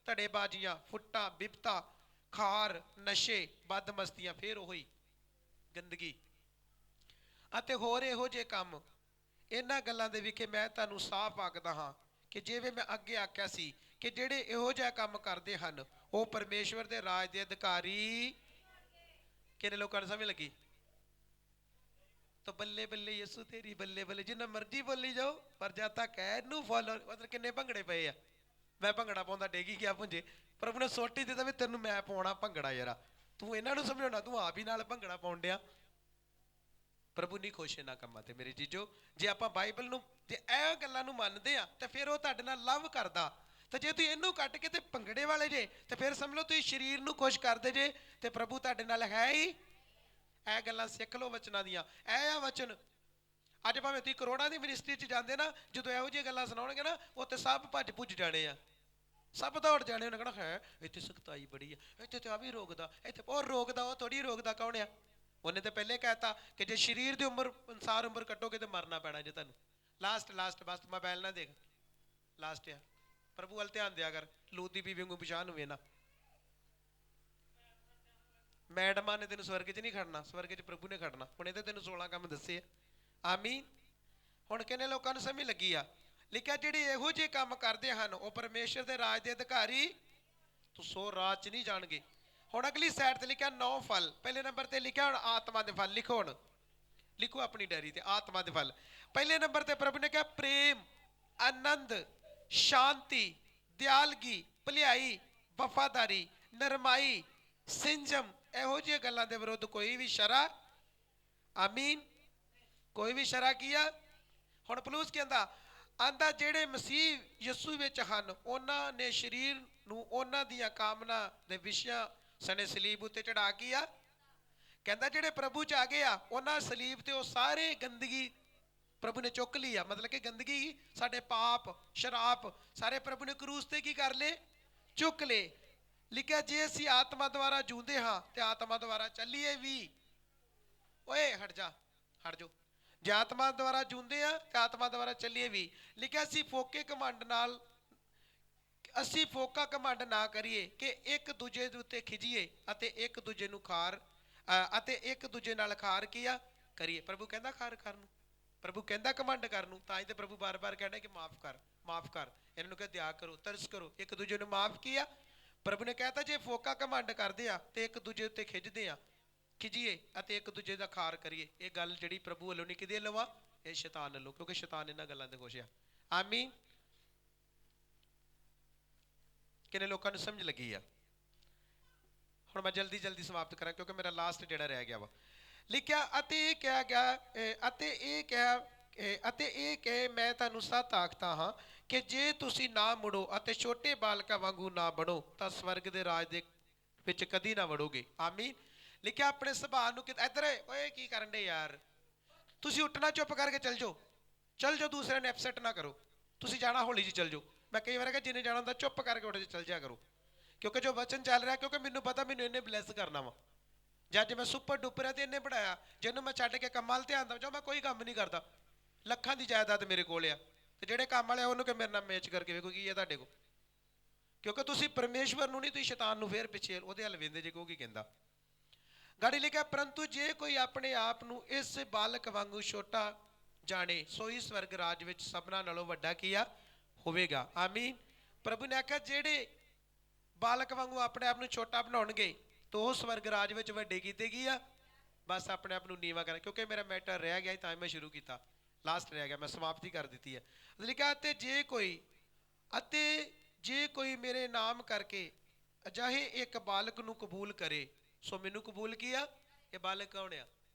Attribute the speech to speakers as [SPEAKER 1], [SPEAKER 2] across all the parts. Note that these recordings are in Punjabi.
[SPEAKER 1] ਧੜੇਬਾਜ਼ੀਆਂ, ਫੁੱਟਾਂ, ਬਿਪਤਾ, ਖਾਰ, ਨਸ਼ੇ, ਬਦਮਸਤੀਆਂ, ਫਿਰ ਉਹੀ ਗੰਦਗੀ ਅਤੇ ਹੋਰ ਇਹੋ ਜਿਹੇ ਕੰਮ। ਇਹਨਾਂ ਗੱਲਾਂ ਦੇ ਵਿਖੇ ਮੈਂ ਤੁਹਾਨੂੰ ਸਾਫ਼ ਆਖਦਾ ਹਾਂ ਕਿ ਜਿਵੇਂ ਮੈਂ ਅੱਗੇ ਆਖਿਆ ਸੀ ਕਿ ਜਿਹੜੇ ਇਹੋ ਜਿਹਾ ਕੰਮ ਕਰਦੇ ਹਨ ਉਹ ਪਰਮੇਸ਼ਵਰ ਦੇ ਰਾਜ ਦੇ ਅਧਿਕਾਰੀ। ਕਿੰਨੇ ਲੋਕਾਂ ਨੂੰ ਸਮਝ ਲੱਗੀ? ਤਾਂ ਬੱਲੇ ਬੱਲੇ ਯਿਸੂ ਤੇਰੀ ਬੱਲੇ ਬੱਲੇ, ਜਿੰਨਾ ਮਰਜ਼ੀ ਬੋਲੀ ਜਾਓ, ਪਰ ਜਦ ਤੱਕ ਇਹਨੂੰ ਫੋਲੋ, ਮਤਲਬ ਕਿੰਨੇ ਭੰਗੜੇ ਪਏ ਆ। ਮੈਂ ਭੰਗੜਾ ਪਾਉਂਦਾ ਡੇਗੀ ਗਿਆ ਪੁੰਜੇ, ਪ੍ਰਭੂ ਨੇ ਸੋਟੀ ਦਿੱਤਾ ਵੀ ਤੈਨੂੰ ਮੈਂ ਪਾਉਣਾ ਭੰਗੜਾ ਯਾਰਾ, ਤੂੰ ਇਹਨਾਂ ਨੂੰ ਸਮਝਾਉਣਾ, ਤੂੰ ਆਪ ਹੀ ਨਾਲ ਭੰਗੜਾ ਪਾਉਣ ਡਿਆ। ਪ੍ਰਭੂ ਨਹੀਂ ਖੁਸ਼ ਇਹਨਾਂ ਕੰਮਾਂ ਤੇ ਮੇਰੇ ਜੀਜੋ। ਜੇ ਆਪਾਂ ਬਾਈਬਲ ਨੂੰ, ਜੇ ਇਹ ਗੱਲਾਂ ਨੂੰ ਮੰਨਦੇ ਆ ਤਾਂ ਫਿਰ ਉਹ ਤੁਹਾਡੇ ਨਾਲ ਲਵ ਕਰਦਾ। ਤੇ ਜੇ ਤੁਸੀਂ ਇਹਨੂੰ ਕੱਟ ਕੇ ਤੇ ਭੰਗੜੇ ਵਾਲੇ ਜੇ, ਤੇ ਫਿਰ ਸਮਝ ਲਓ ਤੁਸੀਂ ਸਰੀਰ ਨੂੰ ਖੁਸ਼ ਕਰਦੇ ਜੇ, ਤੇ ਪ੍ਰਭੂ ਤੁਹਾਡੇ ਨਾਲ ਹੈ ਹੀ। ਇਹ ਗੱਲਾਂ ਸਿੱਖ ਲਓ ਵਚਨਾਂ ਦੀਆਂ। ਇਹ ਆ ਵਚਨ। ਅੱਜ ਭਾਵੇਂ ਤੁਸੀਂ ਕਰੋੜਾਂ ਦੀ ਮਿਨਿਸਟਰੀ 'ਚ ਜਾਂਦੇ ਨਾ, ਜਦੋਂ ਇਹੋ ਜਿਹੀਆਂ ਗੱਲਾਂ ਸੁਣਾਉਣਗੇ ਨਾ, ਉੱਥੇ ਸਭ ਭੱਜ ਭੁੱਜ ਜਾਣੇ ਆ, ਸਭ ਦੌੜ ਜਾਣੇ। ਉਹਨੇ ਕਹਿਣਾ ਹੈ ਇੱਥੇ ਸਖਤਾਈ ਬੜੀ ਆ, ਇੱਥੇ ਤੇ ਆ ਵੀ ਰੋਕਦਾ, ਇੱਥੇ ਉਹ ਰੋਕਦਾ, ਉਹ ਥੋੜੀ ਰੋਕਦਾ। ਕੌਣ ਆ? ਉਹਨੇ ਤਾਂ ਪਹਿਲੇ ਕਹਿਤਾ ਕਿ ਜੇ ਸਰੀਰ ਦੀ ਉਮਰ ਅਨੁਸਾਰ ਉਮਰ ਕੱਟੋਗੇ ਤਾਂ ਮਰਨਾ ਪੈਣਾ ਜੇ ਤੁਹਾਨੂੰ। ਲਾਸਟ ਬਸ ਮੋਬਾਈਲ ਨਾ ਦੇਖ, ਲਾਸਟ ਆ। ਪ੍ਰਭੂ ਵੱਲ ਧਿਆਨ ਦਿਆ ਕਰ, ਲੂਤ ਦੀ ਬੀਵੀ ਨੂੰ ਪਛਾਣ ਹੋਵੇ ਨਾ। ਮੈਡਮਾਂ ਨੇ ਤੈਨੂੰ ਸਵਰਗ 'ਚ ਨਹੀਂ ਖੜਨਾ, ਸਵਰਗ 'ਚ ਪ੍ਰਭੂ ਨੇ ਖੜਨਾ। ਹੁਣ ਇਹਦੇ ਤੈਨੂੰ 16 ਕੰਮ ਦੱਸੇ ਆ। ਆਮੀਨ। ਹੁਣ ਕਿੰਨੇ ਲੋਕਾਂ ਨੂੰ ਸਮਝ ਲੱਗੀ ਆ? ਲਿਖਿਆ ਜਿਹੜੇ ਇਹੋ ਜਿਹੇ ਕੰਮ ਕਰਦੇ ਹਨ ਉਹ ਪਰਮੇਸ਼ਰ ਦੇ ਰਾਜ ਦੇ ਅਧਿਕਾਰੀ ਤੂੰ ਸੋ ਰਾਜ 'ਚ ਨਹੀਂ ਜਾਣਗੇ। ਹੁਣ ਅਗਲੀ ਸਾਈਡ ਤੇ ਲਿਖਿਆ 9 ਫਲ। ਪਹਿਲੇ ਨੰਬਰ ਤੇ ਲਿਖਿਆ ਹੁਣ ਆਤਮਾ ਦੇ ਫਲ। ਲਿਖੋ, ਹੁਣ ਲਿਖੋ ਆਪਣੀ ਡਾਇਰੀ ਤੇ ਆਤਮਾ ਦੇ ਫਲ। ਪਹਿਲੇ ਨੰਬਰ ਤੇ ਪ੍ਰਭੂ ਨੇ ਕਿਹਾ ਪ੍ਰੇਮ, ਆਨੰਦ, ਸ਼ਾਂਤੀ, ਦਿਆਲਗੀ, ਭਲਾਈ, ਵਫਾਦਾਰੀ, ਨਰਮਾਈ, ਸੰਜਮ। ਇਹੋ ਜਿਹੀਆਂ ਗੱਲਾਂ ਦੇ ਵਿਰੁੱਧ ਕੋਈ ਵੀ ਸ਼ਰਾ। ਆਮੀਨ। ਕੋਈ ਵੀ ਸ਼ਰਾ ਕੀ ਆ? ਹੁਣ ਪਲੂਸ ਕਹਿੰਦਾ ਆਂਦਾ ਜਿਹੜੇ ਮਸੀਹ ਯਿਸੂ ਵਿੱਚ ਹਨ ਉਹਨਾਂ ਨੇ ਸਰੀਰ ਨੂੰ ਉਹਨਾਂ ਦੀਆਂ ਕਾਮਨਾ ਦੇ ਵਿਸ਼ਿਆਂ ਸਣੇ ਸਲੀਬ ਉੱਤੇ ਚੜਾ ਕੇ ਆ। ਕਹਿੰਦਾ ਜਿਹੜੇ ਪ੍ਰਭੂ 'ਚ ਆ ਗਏ ਆ ਉਹਨਾਂ ਸਲੀਬ ਤੇ ਉਹ ਸਾਰੇ ਗੰਦਗੀ ਪ੍ਰਭੂ ਨੇ ਚੁੱਕ ਲਈ ਆ। ਮਤਲਬ ਕਿ ਗੰਦਗੀ, ਸਾਡੇ ਪਾਪ, ਸ਼ਰਾਪ ਸਾਰੇ ਪ੍ਰਭੂ ਨੇ ਕਰੂਸ ਤੇ ਕੀ ਕਰ ਲਏ? ਚੁੱਕ ਲਏ। ਲਿਖਿਆ ਜੇ ਅਸੀਂ ਆਤਮਾ ਦੁਆਰਾ ਜੂੰਦੇ ਹਾਂ ਤੇ ਆਤਮਾ ਦੁਆਰਾ ਚੱਲੀਏ ਵੀ। ਓਏ ਹਟ ਜਾ, ਹਟ ਜਾਓ। ਜੇ ਆਤਮਾ ਦੁਆਰਾ ਜੂੰਦੇ ਆ ਤੇ ਆਤਮਾ ਦੁਆਰਾ ਚੱਲੀਏ ਵੀ। ਲਿਖਿਆ ਅਸੀਂ ਫੋਕੇ ਘਮੰਡ ਨਾਲ, ਅਸੀਂ ਫੋਕਾ ਘਮੰਡ ਨਾ ਕਰੀਏ ਕਿ ਇੱਕ ਦੂਜੇ ਦੇ ਉੱਤੇ ਖਿਜੀਏ ਅਤੇ ਇੱਕ ਦੂਜੇ ਨੂੰ ਖਾਰ ਅਤੇ ਇੱਕ ਦੂਜੇ ਨਾਲ ਖਾਰ ਕੀਆ ਕਰੀਏ। ਪ੍ਰਭੂ ਕਹਿੰਦਾ ਖਾਰ ਕਰਨ ਨੂੰ, ਪ੍ਰਭੂ ਕਹਿੰਦਾ ਘਮੰਡ ਕਰਨ ਨੂੰ। ਤਾਂ ਹੀ ਤੇ ਪ੍ਰਭੂ ਬਾਰ-ਬਾਰ ਕਹਿੰਦਾ ਕਿ ਮਾਫ ਕਰ, ਮਾਫ ਕਰ। ਇਹਨਾਂ ਨੂੰ ਕਹੇ ਦਇਆ ਕਰੋ, ਤਰਸ ਕਰੋ, ਇੱਕ ਦੂਜੇ ਨੂੰ ਮਾਫ ਕੀਆ। ਪ੍ਰਭੂ ਨੇ ਕਹਿਤਾ ਜੇ ਫੋਕਾ ਘਮੰਡ ਕਰਦੇ ਆ ਤੇ ਇੱਕ ਦੂਜੇ ਉੱਤੇ ਖਿੱਚਦੇ ਆ, ਖਿਜੀਏ ਅਤੇ ਇੱਕ ਦੂਜੇ ਦਾ ਖਾਰ ਕਰੀਏ। ਇਹ ਗੱਲ ਜਿਹੜੀ ਪ੍ਰਭੂ ਵੱਲੋਂ ਨਹੀਂ ਕਿਹਦੇ ਵੱਲੋਂ ਆ? ਇਹ ਸ਼ੈਤਾਨ ਵੱਲੋਂ, ਕਿਉਂਕਿ ਸ਼ੈਤਾਨ ਇਹਨਾਂ ਗੱਲਾਂ ਤੇ ਖੁਸ਼ ਆ। ਆਮੀਨ। ਕਿੰਨੇ ਲੋਕਾਂ ਨੂੰ ਸਮਝ ਲੱਗੀ ਆ? ਹੁਣ ਮੈਂ ਜਲਦੀ ਸਮਾਪਤ ਕਰਾਂ ਕਿਉਂਕਿ ਮੇਰਾ ਲਾਸਟ ਜਿਹੜਾ ਰਹਿ ਗਿਆ ਵਾ। ਲਿਖਿਆ ਅਤੇ ਇਹ ਕਿਹਾ ਗਿਆ ਅਤੇ ਇਹ ਕਹੇ ਮੈਂ ਤੁਹਾਨੂੰ ਸੱਚ ਆਖਦਾ ਹਾਂ ਕਿ ਜੇ ਤੁਸੀਂ ਨਾ ਮੁੜੋ ਅਤੇ ਛੋਟੇ ਬਾਲਕਾਂ ਵਾਂਗੂ ਨਾ ਬਣੋ ਤਾਂ ਸਵਰਗ ਦੇ ਰਾਜ ਦੇ ਵਿੱਚ ਕਦੀ ਨਾ ਵੜੋਗੇ। ਆਮੀਨ। ਲਿਖਿਆ ਆਪਣੇ ਸੁਭਾਅ ਨੂੰ ਇੱਧਰ ਓਏ ਕੀ ਕਰਨ ਡੇ ਯਾਰ? ਤੁਸੀਂ ਉੱਠਣਾ, ਚੁੱਪ ਕਰਕੇ ਚੱਲ ਜਾਓ, ਚੱਲ ਜਾਓ, ਦੂਸਰਿਆਂ ਨੂੰ ਐਪਸੈਟ ਨਾ ਕਰੋ। ਤੁਸੀਂ ਜਾਣਾ ਹੌਲੀ ਜਿਹੀ ਚੱਲ ਜਾਓ। ਮੈਂ ਕਈ ਵਾਰ ਕਿਹਾ ਜਿਹਨੇ ਜਾਣਾ ਹੁੰਦਾ ਚੁੱਪ ਕਰਕੇ ਉੱਠ ਚੱਲ ਜਾਇਆ ਕਰੋ, ਕਿਉਂਕਿ ਜੋ ਵਚਨ ਚੱਲ ਰਿਹਾ, ਕਿਉਂਕਿ ਮੈਨੂੰ ਪਤਾ ਮੈਨੂੰ ਇਹਨੇ ਬਲੈਸ ਕਰਨਾ ਵਾ। ਜਾਂ ਜੇ ਮੈਂ ਸੁਪਰ ਡੁੱਪਰ ਆ ਤੇ ਇਹਨੇ ਪੜਾਇਆ, ਜਿਹਨੂੰ ਮੈਂ ਛੱਡ ਕੇ ਕੰਮਾਂ ਵੱਲ ਧਿਆਨ ਦਵਾਂ, ਮੈਂ ਕੋਈ ਕੰਮ ਨਹੀਂ ਕਰਦਾ। ਲੱਖਾਂ ਦੀ ਜਾਇਦਾਦ ਮੇਰੇ ਕੋਲ ਆ ਤੇ ਜਿਹੜੇ ਕੰਮ ਵਾਲੇ ਆ ਉਹਨੂੰ ਕਿ ਮੇਰੇ ਨਾਲ ਮੈਚ ਕਰਕੇ ਵੇਖੋ ਕੀ ਹੈ ਤੁਹਾਡੇ ਕੋਲ, ਕਿਉਂਕਿ ਤੁਸੀਂ ਪਰਮੇਸ਼ਵਰ ਨੂੰ ਨਹੀਂ, ਤੁਸੀਂ ਸ਼ੈਤਾਨ ਨੂੰ ਫੇਰ ਪਿੱਛੇ ਉਹਦੇ ਹੱਲ ਵੇਂਦੇ ਜੇ। ਕੀ ਕਹਿੰਦਾ ਗਾੜੀ ਲਿਖਿਆ ਪਰੰਤੂ ਜੇ ਕੋਈ ਆਪਣੇ ਆਪ ਨੂੰ ਇਸ ਬਾਲਕ ਵਾਂਗੂ ਛੋਟਾ ਜਾਣੇ ਸੋ ਹੀ ਸਵਰਗ ਰਾਜ ਵਿੱਚ ਸਭਨਾਂ ਨਾਲੋਂ ਵੱਡਾ ਕੀ ਆ ਹੋਵੇਗਾ। ਆਮੀਨ। ਪ੍ਰਭੂ ਨੇ ਆਖਿਆ ਜਿਹੜੇ ਬਾਲਕ ਵਾਂਗੂ ਆਪਣੇ ਆਪ ਨੂੰ ਛੋਟਾ ਬਣਾਉਣਗੇ ਤਾਂ ਉਹ ਸਵਰਗ ਰਾਜ ਵਿੱਚ ਵੱਡੇ ਕੀਤੇ ਗਈ ਆ। ਬਸ ਆਪਣੇ ਆਪ ਨੂੰ ਨੀਵਾਂ ਕਰਨਾ, ਕਿਉਂਕਿ ਮੇਰਾ ਮੈਟਰ ਰਹਿ ਗਿਆ ਤਾਂ ਮੈਂ ਸ਼ੁਰੂ ਕੀਤਾ, ਲਾਸਟ ਰਹਿ ਗਿਆ, ਮੈਂ ਸਮਾਪਤੀ ਕਰ ਦਿੱਤੀ ਹੈ। ਲਿਖਿਆ ਅਤੇ ਜੇ ਕੋਈ ਮੇਰੇ ਨਾਮ ਕਰਕੇ ਅਜਿਹੇ ਇੱਕ ਬਾਲਕ ਨੂੰ ਕਬੂਲ ਕਰੇ ਸੋ ਮੈਨੂੰ ਕਬੂਲ ਕੀਆ। ਇਹ ਬਾਲਕ ਕੌਣ ਆ?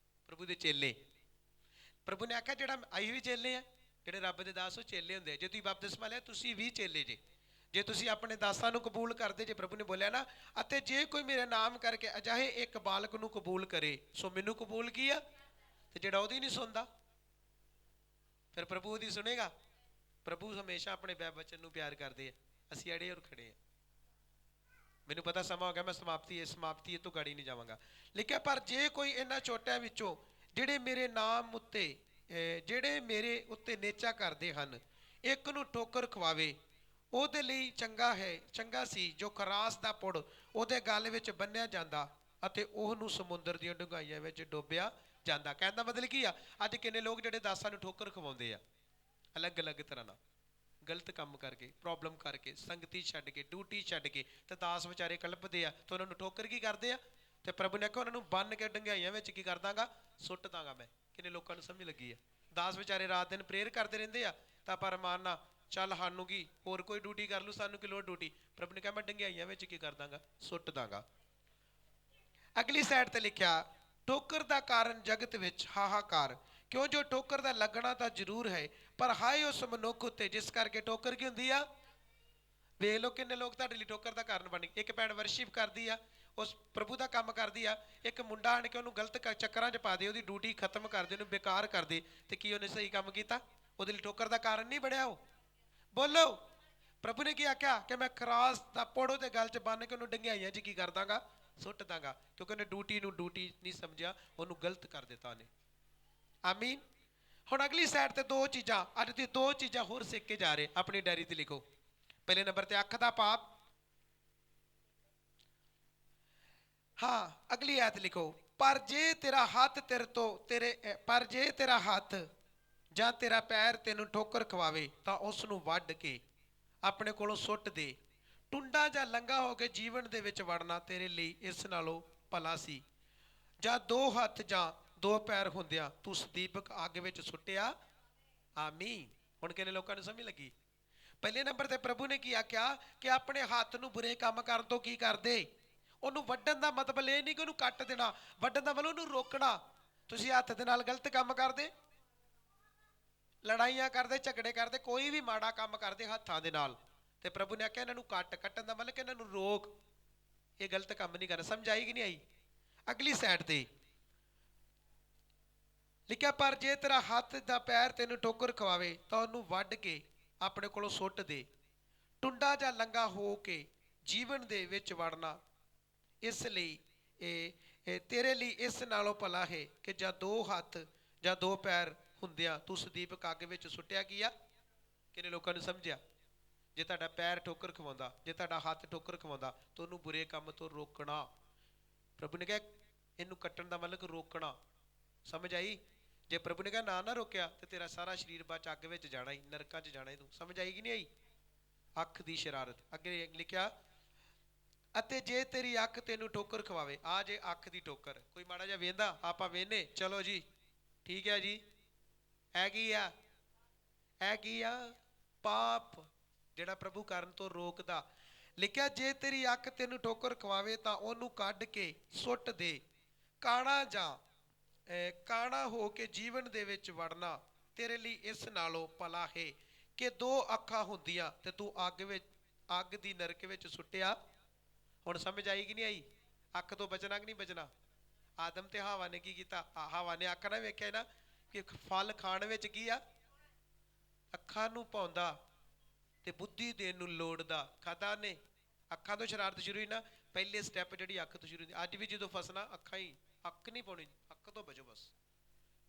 [SPEAKER 1] ਪ੍ਰਭੂ ਦੇ ਚੇਲੇ। ਪ੍ਰਭੂ ਨੇ ਆਖਿਆ ਜਿਹੜਾ ਅਸੀਂ ਵੀ ਚੇਲੇ ਆ, ਜਿਹੜੇ ਰੱਬ ਦੇ ਦਾਸ ਉਹ ਚੇਲੇ ਹੁੰਦੇ ਆ। ਜੇ ਤੁਸੀਂ ਬਪਤਿਸਮਾ ਲਿਆ ਤੁਸੀਂ ਵੀ ਚੇਲੇ ਜੇ, ਜੇ ਤੁਸੀਂ ਆਪਣੇ ਦਾਸਾਂ ਨੂੰ ਕਬੂਲ ਕਰਦੇ ਜੇ। ਪ੍ਰਭੂ ਨੇ ਬੋਲਿਆ ਨਾ ਅਤੇ ਜੇ ਕੋਈ ਮੇਰੇ ਨਾਮ ਕਰਕੇ ਅਜਿਹੇ ਇੱਕ ਬਾਲਕ ਨੂੰ ਕਬੂਲ ਕਰੇ ਸੋ ਮੈਨੂੰ ਕਬੂਲ ਕੀਆ। ਤੇ ਜਿਹੜਾ ਉਹਦੀ ਨਹੀਂ ਸੁਣਦਾ ਫਿਰ ਪ੍ਰਭੂ ਉਹਦੀ ਸੁਣੇਗਾ? ਪ੍ਰਭੂ ਹਮੇਸ਼ਾ ਆਪਣੇ ਬਚਨ ਨੂੰ ਪਿਆਰ ਕਰਦੇ ਆ। ਅਸੀਂ ਅੜੇ ਔਰ ਖੜੇ ਆ। ਮੈਨੂੰ ਪਤਾ ਸਮਾਂ ਹੋ ਗਿਆ, ਮੈਂ ਸਮਾਪਤੀ ਤੋਂ ਗਾੜੀ ਨਹੀਂ ਜਾਵਾਂਗਾ। ਲਿਖਿਆ ਪਰ ਜੇ ਕੋਈ ਇਹਨਾਂ ਛੋਟਿਆਂ ਵਿੱਚੋਂ ਜਿਹੜੇ ਮੇਰੇ ਉੱਤੇ ਨੇਚਾ ਕਰਦੇ ਹਨ ਇੱਕ ਨੂੰ ਠੋਕਰ ਖਵਾਵੇ ਉਹਦੇ ਲਈ ਚੰਗਾ ਸੀ ਜੋ ਖਰਾਸ ਦਾ ਪੁੜ ਉਹਦੇ ਗਲ ਵਿੱਚ ਬੰਨਿਆ ਜਾਂਦਾ ਅਤੇ ਉਹਨੂੰ ਸਮੁੰਦਰ ਦੀਆਂ ਡੂੰਘਾਈਆਂ ਵਿੱਚ ਡੋਬਿਆ ਜਾਂਦਾ। ਕਹਿਣ ਦਾ ਮਤਲਬ ਕੀ ਆ, ਅੱਜ ਕਿੰਨੇ ਲੋਕ ਜਿਹੜੇ ਦਾਸਾਂ ਨੂੰ ਠੋਕਰ ਖਵਾਉਂਦੇ ਆ, ਅਲੱਗ-ਅਲੱਗ ਤਰ੍ਹਾਂ ਨਾਲ ਗਲਤ ਕੰਮ ਕਰਕੇ, ਪ੍ਰੋਬਲਮ ਕਰਕੇ, ਸੰਗਤੀ ਛੱਡ ਕੇ, ਡਿਊਟੀ ਛੱਡ ਕੇ, ਤੇ ਦਾਸ ਵਿਚਾਰੇ ਕਲਪਦੇ ਆ ਤੇ ਉਹਨਾਂ ਨੂੰ ਠੋਕਰ ਕੀ ਕਰਦੇ ਆ, ਤੇ ਪ੍ਰਭੂ ਨੇ ਆਖਿਆ ਉਹਨਾਂ ਨੂੰ ਬੰਨ ਕੇ ਡੰਗਾਈਆਂ ਵਿੱਚ ਕੀ ਕਰ ਦਾਂਗਾ, ਸੁੱਟ ਦਾਂਗਾ ਮੈਂ। ਕਿੰਨੇ ਲੋਕਾਂ ਨੂੰ ਸਮਝ ਲੱਗੀ ਆ, ਦਾਸ ਵਿਚਾਰੇ ਰਾਤ ਦਿਨ ਪ੍ਰੇਅਰ ਕਰਦੇ ਰਹਿੰਦੇ ਆ ਤਾਂ ਪਰ ਮਾਨਨਾ ਚੱਲ ਸਾਨੂੰ ਕੀ ਹੋਰ ਕੋਈ ਡਿਊਟੀ ਕਰ ਲੂ, ਸਾਨੂੰ ਕੀ ਲੋੜ ਡਿਊਟੀ। ਪ੍ਰਭੂ ਨੇ ਕਿਹਾ ਮੈਂ ਡੰਗਾਈਆਂ ਵਿੱਚ ਕੀ ਕਰ ਦਾਂਗਾ, ਸੁੱਟ ਦਾਂਗਾ। ਅਗਲੀ ਸਾਈਡ ਤੇ ਲਿਖਿਆ ਠੋਕਰ ਦਾ ਕਾਰਨ ਜਗਤ ਵਿੱਚ ਹਾਹਾਕਾਰ, ਕਿਉਂ ਜੋ ਠੋਕਰ ਦਾ ਲੱਗਣਾ ਤਾਂ ਜ਼ਰੂਰ ਹੈ ਪਰ ਹਾਏ ਉਸ ਮਨੁੱਖ ਉੱਤੇ ਜਿਸ ਕਰਕੇ ਠੋਕਰ ਕੀ ਹੁੰਦੀ ਆ। ਵੇਖ ਲਓ ਕਿੰਨੇ ਲੋਕ ਤੁਹਾਡੇ ਲਈ ਠੋਕਰ ਦਾ ਕਾਰਨ ਬਣ ਗਏ। ਇੱਕ ਭੈਣ ਵਰਸ਼ਿਪ ਕਰਦੀ ਆ, ਉਸ ਪ੍ਰਭੂ ਦਾ ਕੰਮ ਕਰਦੀ ਆ, ਇੱਕ ਮੁੰਡਾ ਆਣ ਕੇ ਉਹਨੂੰ ਗਲਤ ਚੱਕਰਾਂ 'ਚ ਪਾ ਦੇ, ਉਹਦੀ ਡਿਊਟੀ ਖਤਮ ਕਰ ਦੇ, ਉਹਨੂੰ ਬੇਕਾਰ ਕਰ ਦੇ, ਤੇ ਕੀ ਉਹਨੇ ਸਹੀ ਕੰਮ ਕੀਤਾ, ਉਹਦੇ ਲਈ ਠੋਕਰ ਦਾ ਕਾਰਨ ਨਹੀਂ ਬਣਿਆ ਉਹ। ਬੋਲੋ, ਪ੍ਰਭੂ ਨੇ ਕੀ ਆਖਿਆ ਕਿ ਮੈਂ ਖਰਾਸ ਦਾ ਪੁੜ ਉਹਦੇ ਗਲ 'ਚ ਬੰਨ ਕੇ ਉਹਨੂੰ ਡੰਗਿਆਈਆਂ 'ਚ ਕੀ ਕਰ ਦਾਂਗਾ, ਸੁੱਟ ਦਾਂਗਾ, ਕਿਉਂਕਿ ਉਹਨੇ ਡਿਊਟੀ ਨੂੰ ਡਿਊਟੀ ਨਹੀਂ ਸਮਝਿਆ, ਉਹਨੂੰ ਗਲਤ ਕਰ ਦਿੱਤਾ ਉਹਨੇ। ਆਮੀਨ। ਹੁਣ ਅਗਲੀ ਸਾਈਡ ਤੇ ਦੋ ਚੀਜ਼ਾਂ, ਅੱਜ ਦੀ ਦੋ ਚੀਜ਼ਾਂ ਹੋਰ ਸਿੱਖ ਕੇ ਜਾ ਰਹੇ, ਆਪਣੀ ਡਾਇਰੀ ਤੇ ਲਿਖੋ। ਪਹਿਲੇ ਨੰਬਰ ਤੇ ਅੱਖ ਦਾ ਪਾਪ, ਹਾਂ ਅਗਲੀ ਐਤ ਲਿਖੋ, ਪਰ ਜੇ ਤੇਰਾ ਹੱਥ ਪਰ ਜੇ ਤੇਰਾ ਹੱਥ ਜਾਂ ਤੇਰਾ ਪੈਰ ਤੈਨੂੰ ਠੋਕਰ ਖਵਾਵੇ ਤਾਂ ਉਸ ਨੂੰ ਵੱਢ ਕੇ ਆਪਣੇ ਕੋਲੋਂ ਸੁੱਟ ਦੇ। ਟੁੰਡਾ ਜਾਂ ਲੰਗਾ ਹੋ ਕੇ ਜੀਵਨ ਦੇ ਵਿੱਚ ਵੜਨਾ ਤੇਰੇ ਲਈ ਇਸ ਨਾਲੋਂ ਭਲਾ ਸੀ, ਜਾਂ ਦੋ ਹੱਥ ਜਾਂ ਦੋ ਪੈਰ ਹੁੰਦਿਆਂ ਤੂੰ ਸਦੀਪਕ ਅੱਗ ਵਿੱਚ ਸੁੱਟਿਆ। ਆਮੀਨ। ਹੁਣ ਕਿੰਨੇ ਲੋਕਾਂ ਨੂੰ ਸਮਝ ਲੱਗੀ। ਪਹਿਲੇ ਨੰਬਰ ਤੇ ਪ੍ਰਭੂ ਨੇ ਕੀ ਆਖਿਆ ਕਿ ਆਪਣੇ ਹੱਥ ਨੂੰ ਬੁਰੇ ਕੰਮ ਕਰਨ ਤੋਂ ਕੀ ਕਰਦੇ, ਉਹਨੂੰ ਵੱਢਣ ਦਾ ਮਤਲਬ ਇਹ ਨਹੀਂ ਕਿ ਉਹਨੂੰ ਕੱਟ ਦੇਣਾ, ਵੱਢਣ ਦਾ ਮਤਲਬ ਉਹਨੂੰ ਰੋਕਣਾ। ਤੁਸੀਂ ਹੱਥ ਦੇ ਨਾਲ ਗਲਤ ਕੰਮ ਕਰਦੇ, ਲੜਾਈਆਂ ਕਰਦੇ, ਝਗੜੇ ਕਰਦੇ, ਕੋਈ ਵੀ ਮਾੜਾ ਕੰਮ ਕਰਦੇ ਹੱਥਾਂ ਦੇ ਨਾਲ, ਤੇ ਪ੍ਰਭੂ ਨੇ ਆਖਿਆ ਇਹਨਾਂ ਨੂੰ ਕੱਟਣ ਦਾ ਮਤਲਬ ਕਿ ਇਹਨਾਂ ਨੂੰ ਰੋਕ, ਇਹ ਗਲਤ ਕੰਮ ਨਹੀਂ ਕਰਨਾ। ਸਮਝ ਆਈ ਕਿ ਨਹੀਂ ਆਈ। ਅਗਲੀ ਸਾਈਡ ਤੇ ਲਿਖਿਆ ਪਰ ਜੇ ਤੇਰਾ ਹੱਥ ਦਾ ਪੈਰ ਤੈਨੂੰ ਠੋਕਰ ਖਵਾਵੇ ਤਾਂ ਉਹਨੂੰ ਵੱਢ ਕੇ ਆਪਣੇ ਕੋਲੋਂ ਸੁੱਟ ਦੇ। ਟੁੰਡਾ ਜਾਂ ਲੰਗਾ ਹੋ ਕੇ ਜੀਵਨ ਦੇ ਵਿੱਚ ਵੜਨਾ ਇਸ ਲਈ ਇਹ ਤੇਰੇ ਲਈ ਇਸ ਨਾਲੋਂ ਭਲਾ ਹੈ ਕਿ ਜਾਂ ਦੋ ਹੱਥ ਜਾਂ ਦੋ ਪੈਰ ਹੁੰਦਿਆਂ ਤੂੰ ਸਦੀਪਕ ਅੱਗ ਵਿੱਚ ਸੁੱਟਿਆ ਗਿਆ। ਕਿੰਨੇ ਲੋਕਾਂ ਨੂੰ ਸਮਝਿਆ। ਜੇ ਤੁਹਾਡਾ ਪੈਰ ਠੋਕਰ ਖਵਾਉਂਦਾ, ਜੇ ਤੁਹਾਡਾ ਹੱਥ ਠੋਕਰ ਖਵਾਉਂਦਾ ਤਾਂ ਉਹਨੂੰ ਬੁਰੇ ਕੰਮ ਤੋਂ ਰੋਕਣਾ। ਪ੍ਰਭੂ ਨੇ ਕਿਹਾ ਇਹਨੂੰ ਕੱਟਣ ਦਾ ਮਤਲਬ ਰੋਕਣਾ। ਸਮਝ ਆਈ। ਜੇ ਪ੍ਰਭੂ ਨੇ ਕਿਹਾ ਨਾ ਰੋਕਿਆ ਤੇ ਤੇਰਾ ਸਾਰਾ ਸਰੀਰ ਬਾਅਦ ਅੱਗ ਵਿੱਚ ਜਾਣਾ ਹੀ, ਨਰਕਾਂ 'ਚ ਜਾਣਾ ਹੀ ਤੂੰ। ਸਮਝ ਆਈ ਕਿ ਨਹੀਂ ਆਈ। ਅੱਖ ਦੀ ਸ਼ਰਾਰਤ। ਅੱਗੇ ਲਿਖਿਆ ਅਤੇ ਜੇ ਤੇਰੀ ਅੱਖ ਤੈਨੂੰ ਠੋਕਰ ਖਵਾਵੇ, ਆ ਜੇ ਅੱਖ ਦੀ ਠੋਕਰ, ਕੋਈ ਮਾੜਾ ਜਿਹਾ ਵੇਂਦਾ ਆਪਾਂ ਵੇਨੇ ਚਲੋ ਜੀ ਠੀਕ ਹੈ ਜੀ, ਇਹ ਕੀ ਆ ਪਾਪ ਜਿਹੜਾ ਪ੍ਰਭੂ ਕਰਨ ਤੋਂ ਰੋਕਦਾ। ਲਿਖਿਆ ਜੇ ਤੇਰੀ ਅੱਖ ਤੈਨੂੰ ਠੋਕਰ ਖਵਾਵੇ ਤਾਂ ਉਹਨੂੰ ਕੱਢ ਕੇ ਸੁੱਟ ਦੇ। ਕਾਣਾ ਹੋ ਕੇ ਜੀਵਨ ਦੇ ਵਿੱਚ ਵੜਨਾ ਤੇਰੇ ਲਈ ਇਸ ਨਾਲੋਂ ਭਲਾ ਹੈ ਕਿ ਦੋ ਅੱਖਾਂ ਹੁੰਦੀਆਂ ਤੇ ਤੂੰ ਅੱਗ ਦੀ ਨਰਕ ਵਿੱਚ ਸੁੱਟਿਆ। ਹੁਣ ਸਮਝ ਆਈ ਕਿ ਨਹੀਂ ਆਈ। ਅੱਖ ਤੋਂ ਬਚਣਾ ਕਿ ਨਹੀਂ ਬਚਣਾ। ਆਦਮ ਤੇ ਹਵਾ ਨੇ ਕੀ ਕੀਤਾ, ਹਵਾ ਨੇ ਅੱਖ ਨਾ ਵੇਖਿਆ ਨਾ ਕਿ ਫਲ ਖਾਣ ਵਿੱਚ ਕੀ ਆ, ਅੱਖਾਂ ਨੂੰ ਪਾਉਂਦਾ ਤੇ ਬੁੱਧੀ ਦੇਣ ਨੂੰ ਲੋੜਦਾ, ਖਾਦਾ ਨੇ। ਅੱਖਾਂ ਤੋਂ ਸ਼ਰਾਰਤ ਸ਼ੁਰੂ ਹੋਈ ਨਾ, ਪਹਿਲੇ ਸਟੈਪ ਜਿਹੜੀ ਅੱਖ ਤੋਂ ਸ਼ੁਰੂ ਹੁੰਦੀ। ਅੱਜ ਵੀ ਜਦੋਂ ਫਸਣਾ ਅੱਖਾਂ ਹੀ, ਅੱਖ ਨਹੀਂ ਪਾਉਣੀ, ਅੱਖ ਤੋਂ ਬਚੋ ਬਸ।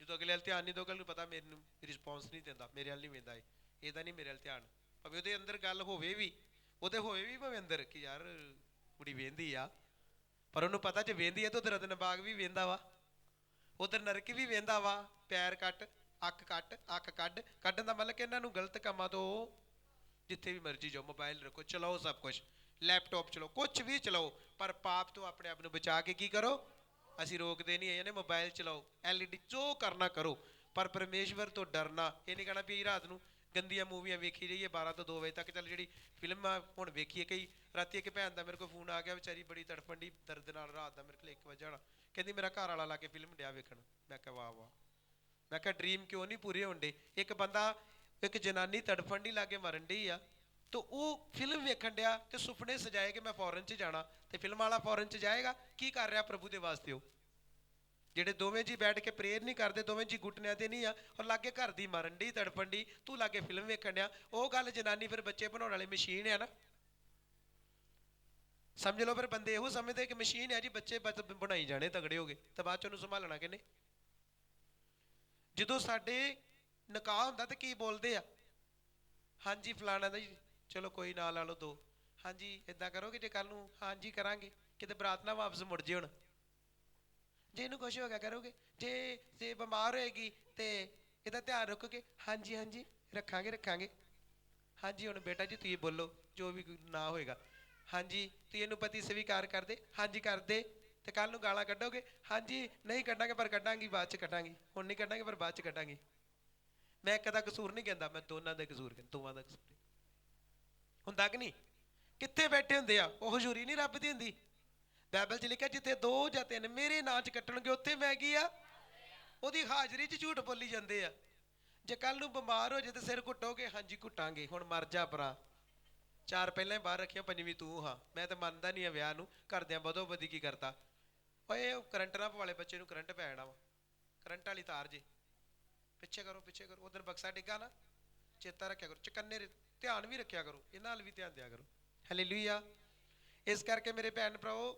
[SPEAKER 1] ਜਦੋਂ ਅਗਲੇ ਵੱਲ ਧਿਆਨ ਨਹੀਂ ਦੋ, ਅਗਲੇ ਨੂੰ ਪਤਾ ਮੈਨੂੰ ਰਿਸਪੌਂਸ ਨਹੀਂ ਦਿੰਦਾ, ਮੇਰੇ ਵੱਲ ਨਹੀਂ ਵੇਂਦਾ, ਇਹਦਾ ਨਹੀਂ ਮੇਰੇ ਵੱਲ ਧਿਆਨ। ਭਾਵੇਂ ਉਹਦੇ ਅੰਦਰ ਗੱਲ ਹੋਵੇ ਵੀ ਭਾਵੇਂ ਅੰਦਰ ਕਿ ਯਾਰ ਕੁੜੀ ਵੇਂਦੀ ਆ, ਪਰ ਉਹਨੂੰ ਪਤਾ ਜੇ ਵੇਂਦੀ ਆ ਤਾਂ ਉਧਰ ਦਿਨਬਾਗ ਵੀ ਵੇਂਦਾ ਵਾ, ਉਧਰ ਨਰਕ ਵੀ ਵੇਂਦਾ ਵਾ। ਪੈਰ ਕੱਟ, ਅੱਖ ਕੱਢ। ਕੱਢਣ ਦਾ ਮਤਲਬ ਕਿ ਇਹਨਾਂ ਨੂੰ ਗਲਤ ਕੰਮਾਂ ਤੋਂ ਜਿੱਥੇ ਵੀ ਮਰਜ਼ੀ ਜਾਓ, ਮੋਬਾਈਲ ਰੱਖੋ, ਚਲਾਓ ਸਭ ਕੁਛ, ਲੈਪਟਾਪ ਚਲਾਓ, ਕੁਛ ਵੀ ਚਲਾਓ, ਪਰ ਪਾਪ ਤੋਂ ਆਪਣੇ ਆਪ ਨੂੰ ਬਚਾ ਕੇ ਕੀ ਕਰੋ। ਅਸੀਂ ਰੋਕਦੇ ਨਹੀਂ ਇਹਨੇ, ਮੋਬਾਈਲ ਚਲਾਓ, LED ਜੋ ਕਰਨਾ ਕਰੋ, ਪਰ ਪਰਮੇਸ਼ਵਰ ਤੋਂ ਡਰਨਾ। ਇਹ ਨਹੀਂ ਕਹਿਣਾ ਵੀ ਰਾਤ ਨੂੰ ਗੰਦੀਆਂ ਮੂਵੀਆਂ ਵੇਖੀ ਜਾਈਏ 12 ਤੋਂ 2 ਵਜੇ ਤੱਕ। ਚੱਲ ਜਿਹੜੀ ਫਿਲਮ ਆ ਹੁਣ ਵੇਖੀਏ, ਕਈ ਰਾਤੀ ਇੱਕ ਭੈਣ ਦਾ ਮੇਰੇ ਕੋਲ ਫੋਨ ਆ ਗਿਆ, ਵਿਚਾਰੀ ਬੜੀ ਤੜਫਣ ਦੀ ਦਰਦ ਨਾਲ, ਰਾਤ ਦਾ ਮੇਰੇ ਕੋਲ 1 ਵਜੇ ਜਾਣਾ, ਕਹਿੰਦੀ ਮੇਰਾ ਘਰ ਵਾਲਾ ਲਾ ਕੇ ਫਿਲਮ ਡਿਆ ਵੇਖਣ। ਮੈਂ ਕਿਹਾ ਵਾਹ ਵਾਹ। ਮੈਂ ਕਿਹਾ ਡਰੀਮ ਕਿਉਂ ਨਹੀਂ ਪੂਰੇ ਹੁੰਦੇ। ਇੱਕ ਬੰਦਾ, ਇੱਕ ਜਨਾਨੀ ਤੜਫਣ ਦੀ ਲਾਗੇ ਮਰਨ ਡਈ ਆ ਤੇ ਉਹ ਫਿਲਮ ਵੇਖਣ ਡਿਆ ਤੇ ਸੁਪਨੇ ਸਜਾਏ ਕਿ ਮੈਂ ਫੋਰਨ 'ਚ ਜਾਣਾ, ਤੇ ਫਿਲਮ ਵਾਲਾ ਫੋਰਨ 'ਚ ਜਾਏਗਾ। ਕੀ ਕਰ ਰਿਹਾ ਪ੍ਰਭੂ ਦੇ ਵਾਸਤੇ ਉਹ। ਜਿਹੜੇ ਦੋਵੇਂ ਜੀ ਬੈਠ ਕੇ ਪ੍ਰੇਅਰ ਨਹੀਂ ਕਰਦੇ, ਦੋਵੇਂ ਜੀ ਗੁੱਟਨਿਆਂ ਤੇ ਨਹੀਂ ਆ, ਔਰ ਲਾਗੇ ਘਰ ਦੀ ਮਰਨ ਡਈ ਤੜਫਣ ਡਈ, ਤੂੰ ਲਾਗੇ ਫਿਲਮ ਵੇਖਣ ਡਿਆ। ਉਹ ਗੱਲ ਜਨਾਨੀ ਫਿਰ ਬੱਚੇ ਬਣਾਉਣ ਵਾਲੀ ਮਸ਼ੀਨ ਆ ਨਾ, ਸਮਝ ਲਓ। ਫਿਰ ਬੰਦੇ ਇਹੋ ਸਮਝਦੇ ਕਿ ਮਸ਼ੀਨ ਹੈ ਜੀ, ਬੱਚੇ ਬਣਾਈ ਜਾਣੇ ਤਗੜੇ ਹੋ ਗਏ, ਤਾਂ ਬਾਅਦ ਚ ਉਹਨੂੰ ਸੰਭਾਲਣਾ ਕਿਹਨੇ। ਜਦੋਂ ਸਾਡੇ ਨਿਕਾਹ ਹੁੰਦਾ ਤੇ ਕੀ ਬੋਲਦੇ ਆ, ਹਾਂਜੀ ਫਲਾਣਾ ਦਾ ਜੀ ਚਲੋ ਕੋਈ ਨਾ ਲਾ ਲਓ 2। ਹਾਂਜੀ ਇਦਾਂ ਕਰੋਗੇ ਜੇ ਕੱਲ ਨੂੰ? ਹਾਂਜੀ ਕਰਾਂਗੇ। ਕਿਤੇ ਬਰਾਤ ਨਾ ਵਾਪਸ ਮੁੜ ਜੇ ਹੁਣ। ਜੇ ਇਹਨੂੰ ਕੁਛ ਹੋ ਗਿਆ ਕਰੋਗੇ? ਜੇ ਬਿਮਾਰ ਹੋਏਗੀ ਤੇ ਇਹਦਾ ਧਿਆਨ ਰੱਖੋਗੇ? ਹਾਂਜੀ ਹਾਂਜੀ ਰੱਖਾਂਗੇ ਰੱਖਾਂਗੇ। ਹਾਂਜੀ ਹੁਣ ਬੇਟਾ ਜੀ ਤੁਸੀਂ ਬੋਲੋ ਜੋ ਵੀ ਨਾ ਹੋਏਗਾ। ਹਾਂਜੀ ਤੁਸੀਂ ਇਹਨੂੰ ਪਤੀ ਸਵੀਕਾਰ ਕਰਦੇ? ਹਾਂਜੀ ਕਰਦੇ। ਤੇ ਕੱਲ ਨੂੰ ਗਾਲਾਂ ਕੱਢੋਗੇ? ਹਾਂਜੀ ਨਹੀਂ ਕੱਢਾਂਗੇ ਪਰ ਕੱਢਾਂਗੀ ਬਾਅਦ ਚ ਕੱਢਾਂਗੀ, ਹੁਣ ਨਹੀਂ ਕੱਢਾਂਗੇ ਪਰ ਬਾਅਦ ਚ ਕੱਢਾਂਗੇ। ਮੈਂ ਇੱਕ ਦਾ ਕਸੂਰ ਨਹੀਂ ਕਹਿੰਦਾ, ਮੈਂ ਦੋਨਾਂ ਦਾ ਕਸੂਰ ਕਹਿੰਦਾ, ਦੋਵਾਂ ਦਾ ਕਸੂਰ ਹੁੰਦਾ ਕਿ ਨਹੀਂ? ਕਿੱਥੇ ਬੈਠੇ ਹੁੰਦੇ ਆ? ਉਹ ਹਜ਼ੂਰੀ ਨਹੀਂ ਰੱਬ ਦੀ ਹੁੰਦੀ? ਬਾਈਬਲ 'ਚ ਲਿਖਿਆ ਜਿੱਥੇ 2 ਜਾਂ 3 ਮੇਰੇ ਨਾਂ 'ਚ ਕੱਟਣਗੇ ਉੱਥੇ ਮੈਂ ਕੀ ਆ? ਉਹਦੀ ਹਾਜ਼ਰੀ 'ਚ ਝੂਠ ਬੋਲੀ ਜਾਂਦੇ ਆ। ਜੇ ਕੱਲ ਨੂੰ ਬਿਮਾਰ ਹੋ ਜੇ ਤੇ ਸਿਰ ਘੁੱਟੋਗੇ? ਹਾਂਜੀ ਘੁੱਟਾਂਗੇ। ਹੁਣ ਮਰ ਜਾ ਪਰਾਂ, 4 ਪਹਿਲਾਂ ਹੀ ਬਾਹਰ ਰੱਖਿਆ, 5ਵੀਂ ਤੂੰ ਹਾਂ। ਮੈਂ ਤਾਂ ਮੰਨਦਾ ਨਹੀਂ ਆ ਵਿਆਹ ਨੂੰ, ਘਰਦਿਆਂ ਬਦੋ ਬਦੀ ਕੀ ਕਰਤਾ। ਓਏ ਕਰੰਟ ਨਾ ਪਵਾਲੇ ਬੱਚੇ ਨੂੰ, ਕਰੰਟ ਪੈ ਜਾਣਾ ਵਾ, ਕਰੰਟ ਵਾਲੀ ਤਾਰ ਜੇ। ਪਿੱਛੇ ਕਰੋ ਪਿੱਛੇ ਕਰੋ, ਉਧਰ ਬਕਸਾ ਡਿੱਗਾ ਨਾ, ਚੇਤਾ ਰੱਖਿਆ ਕਰੋ। ਚਕੰਨੇ ਧਿਆਨ ਵੀ ਰੱਖਿਆ ਕਰੋ, ਇਹਨਾਂ ਨਾਲ ਵੀ ਧਿਆਨ ਦਿਆ ਕਰੋ। ਹਾਲੇਲੂਇਆ। ਇਸ ਕਰਕੇ ਮੇਰੇ ਭੈਣ ਭਰਾਵੋ,